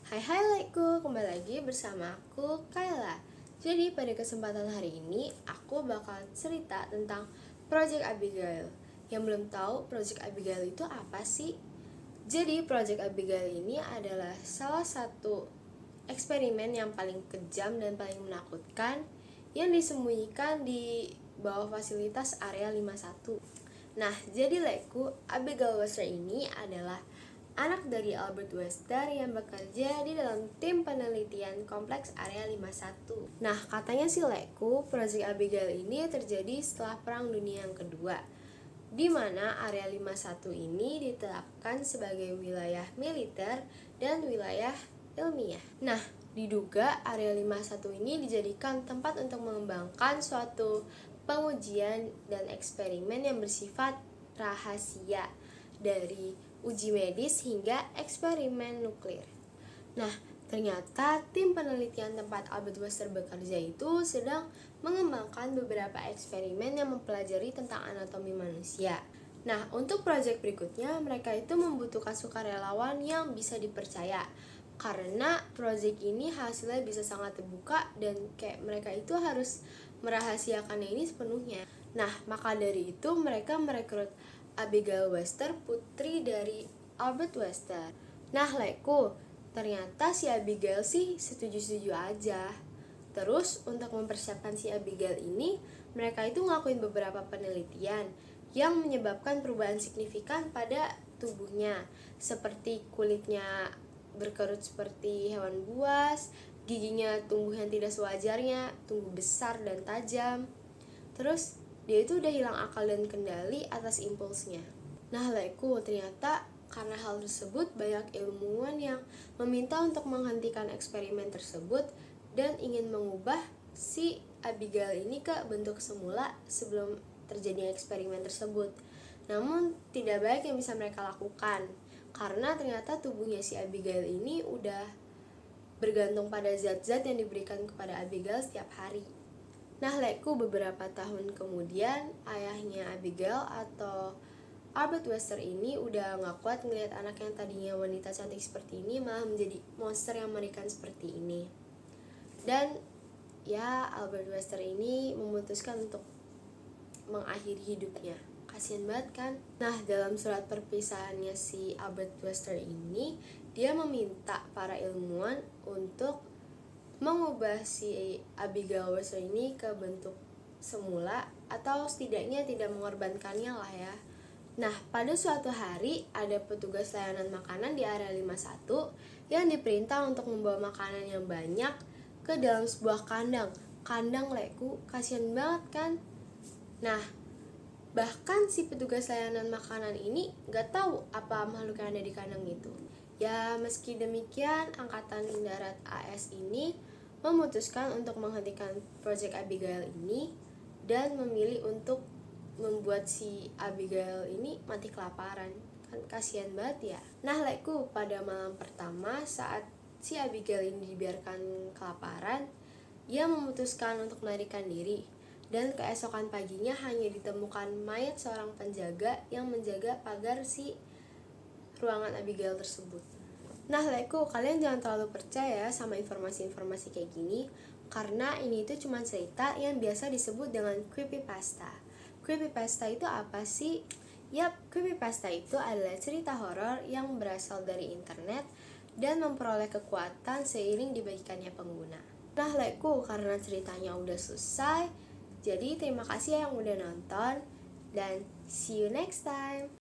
Hai Lekku, kembali lagi bersama aku Kayla. Jadi pada kesempatan hari ini aku bakal cerita tentang Project Abigail. Yang belum tahu Project Abigail itu apa sih? Jadi Project Abigail ini adalah salah satu eksperimen yang paling kejam dan paling menakutkan yang disembunyikan di bawah fasilitas Area 51. Nah, jadi Lekku, Abigail Webster ini adalah anak dari Albert Webster yang bekerja di dalam tim penelitian kompleks Area 51. Nah, katanya sih Lekku, Project Abigail ini terjadi setelah Perang Dunia yang kedua, di mana Area 51 ini ditetapkan sebagai wilayah militer dan wilayah ilmiah. Nah, diduga Area 51 ini dijadikan tempat untuk mengembangkan suatu pengujian dan eksperimen yang bersifat rahasia, dari uji medis hingga eksperimen nuklir. Nah, ternyata tim penelitian tempat Albert Webster bekerja itu sedang mengembangkan beberapa eksperimen yang mempelajari tentang anatomi manusia. Nah, untuk proyek berikutnya, mereka itu membutuhkan sukarelawan yang bisa dipercaya, karena proyek ini hasilnya bisa sangat terbuka dan kayak mereka itu harus merahasiakannya ini sepenuhnya. Nah, maka dari itu mereka merekrut Abigail Webster, putri dari Albert Webster. Nah, Lekku, ternyata si Abigail sih setuju-setuju aja. Terus untuk mempersiapkan si Abigail ini, mereka itu ngelakuin beberapa penelitian yang menyebabkan perubahan signifikan pada tubuhnya, seperti kulitnya berkerut seperti hewan buas, giginya tumbuh yang tidak sewajarnya, tumbuh besar dan tajam. Terus dia itu udah hilang akal dan kendali atas impulsnya. Nah, Lekku, ternyata karena hal tersebut banyak ilmuwan yang meminta untuk menghentikan eksperimen tersebut dan ingin mengubah si Abigail ini ke bentuk semula sebelum terjadi eksperimen tersebut. Namun tidak banyak yang bisa mereka lakukan karena ternyata tubuhnya si Abigail ini udah bergantung pada zat-zat yang diberikan kepada Abigail setiap hari. Nah, Lekku, beberapa tahun kemudian ayahnya Abigail atau Albert Webster ini udah gak kuat ngelihat anak yang tadinya wanita cantik seperti ini malah menjadi monster yang mengerikan seperti ini. Dan ya, Albert Webster ini memutuskan untuk mengakhiri hidupnya. Kasian banget kan? Nah, dalam surat perpisahannya si Albert Webster ini, dia meminta para ilmuwan untuk mengubah si Abigail Webster ini ke bentuk semula atau setidaknya tidak mengorbankannya lah ya. Nah, pada suatu hari ada petugas layanan makanan di area 51 yang diperintah untuk membawa makanan yang banyak ke dalam sebuah kandang. Kandang, Lekku, kasihan banget kan? Nah, bahkan si petugas layanan makanan ini gak tahu apa makhluk yang ada di kandang itu. Ya, meski demikian, Angkatan Darat AS ini memutuskan untuk menghentikan Project Abigail ini dan memilih untuk membuat si Abigail ini mati kelaparan. Kan kasihan banget ya. Nah, Lekku, pada malam pertama saat si Abigail ini dibiarkan kelaparan, ia memutuskan untuk melarikan diri. Dan keesokan paginya hanya ditemukan mayat seorang penjaga yang menjaga pagar si ruangan Abigail tersebut. Nah, Lekku, kalian jangan terlalu percaya sama informasi-informasi kayak gini, karena ini itu cuma cerita yang biasa disebut dengan creepypasta. Creepypasta itu apa sih? Yap, creepypasta itu adalah cerita horor yang berasal dari internet dan memperoleh kekuatan seiring dibagikannya pengguna. Nah, Lekku, karena ceritanya udah selesai, jadi terima kasih yang udah nonton dan see you next time.